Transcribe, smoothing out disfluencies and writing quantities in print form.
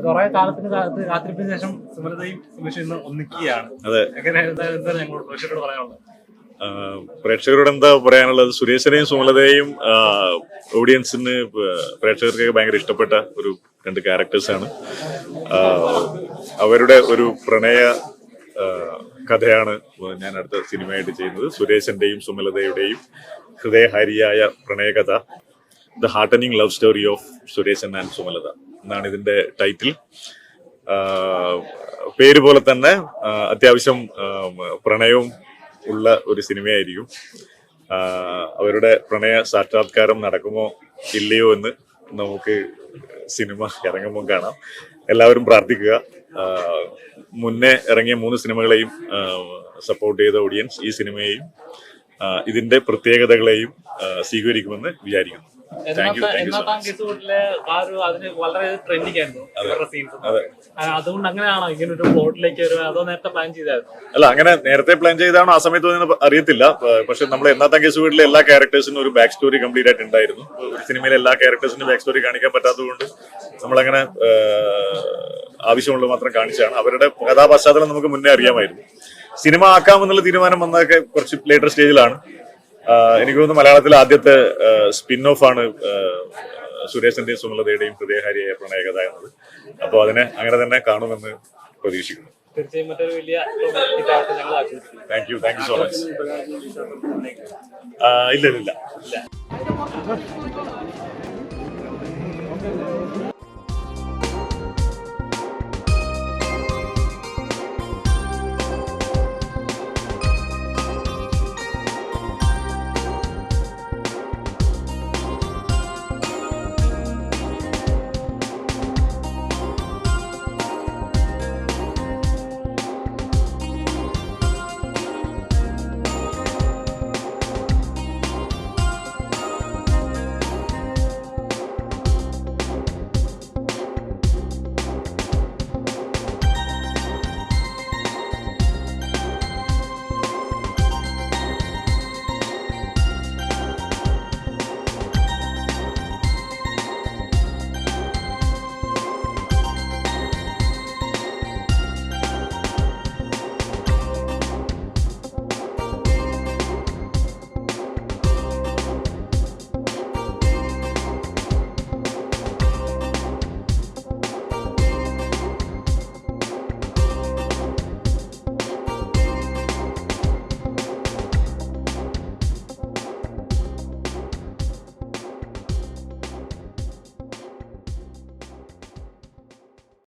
കുറെ കാലത്തിന് കാത്തിരിപ്പിന് ശേഷം സുമലതയും സുമേഷും ഇന്ന് ഒന്നിക്കുകയാണ്. എങ്ങനെയാണ് ഞങ്ങളോട് പ്രേക്ഷകരോട് പറയാനുള്ളത്? പ്രേക്ഷകരോട് എന്താ പറയാനുള്ളത്? സുരേഷിനെയും സുമലതയും ഓഡിയൻസിന് പ്രേക്ഷകർക്കൊക്കെ ഭയങ്കര ഇഷ്ടപ്പെട്ട ഒരു രണ്ട് ക്യാരക്ടേഴ്സാണ്. അവരുടെ ഒരു പ്രണയ കഥയാണ് ഞാൻ അടുത്ത സിനിമയായിട്ട് ചെയ്യുന്നത്. സുരേഷിന്റെയും സുമലതയുടെയും ഹൃദയഹാരിയായ പ്രണയകഥ, the heartening love story of Sureshan and Sumalatha എന്നാണ് ഇതിന്റെ ടൈറ്റിൽ. പേര് പോലെ തന്നെ അത്യാവശ്യം പ്രണയവും ഉള്ള ഒരു സിനിമയായിരിക്കും. അവരുടെ പ്രണയ സാക്ഷാത്കാരം നടക്കുമോ ഇല്ലയോ എന്ന് നമുക്ക് സിനിമ ഇറങ്ങുമ്പോൾ കാണാം. എല്ലാവരും പ്രാർത്ഥിക്കുക. മുന്നേ ഇറങ്ങിയ 3 സിനിമകളെയും സപ്പോർട്ട് ചെയ്ത ഓഡിയൻസ് ഈ സിനിമയെയും ഇതിന്റെ പ്രത്യേകതകളെയും സ്വീകരിക്കുമെന്ന് വിചാരിക്കുന്നു. വളരെ ട്രെൻഡിങ് ആയിരുന്നു അതുകൊണ്ട് അങ്ങനെയാണോ ഇങ്ങനെ ഒരു പ്ലോട്ടിലേക്ക് അതോ നേരത്തെ പ്ലാൻ ചെയ്തായിരുന്നു? അല്ല, അങ്ങനെ നേരത്തെ പ്ലാൻ ചെയ്താണോ ആ സമയത്ത് അറിയത്തില്ല. പക്ഷെ നമ്മൾ എന്നാത്താം കേസ് വീട്ടിലെ എല്ലാ ക്യാരക്ടേഴ്സിനും ഒരു ബാക്ക് സ്റ്റോറി കംപ്ലീറ്റ് ആയിട്ട് ഉണ്ടായിരുന്നു. ഒരു സിനിമയിലെ എല്ലാ ക്യാരക്ടേഴ്സിനും ബാക്ക് സ്റ്റോറി കാണിക്കാൻ പറ്റാത്തതുകൊണ്ട് നമ്മളങ്ങനെ ആവശ്യമുള്ളത് മാത്രം കാണിച്ചാണ്. അവരുടെ കഥാപശ്ചാത്തലം നമുക്ക് മുന്നേ അറിയാമായിരുന്നു. സിനിമ ആക്കാമെന്നുള്ള തീരുമാനം വന്നതൊക്കെ കുറച്ച് ലേറ്റർ സ്റ്റേജിലാണ്. എനിക്ക് തോന്നുന്നു മലയാളത്തിലെ ആദ്യത്തെ സ്പിൻ ഓഫ് ആണ് സുരേഷിന്റെയും സുമലതയുടെയും ഹൃദയഹാരിയായ പ്രണയകഥ എന്നത്. അപ്പോൾ അതിനെ അങ്ങനെ തന്നെ കാണുമെന്ന് പ്രതീക്ഷിക്കുന്നു. തീർച്ചയായും മറ്റൊരു വലിയ താങ്ക് യു സോ മച്ച്. ഇല്ല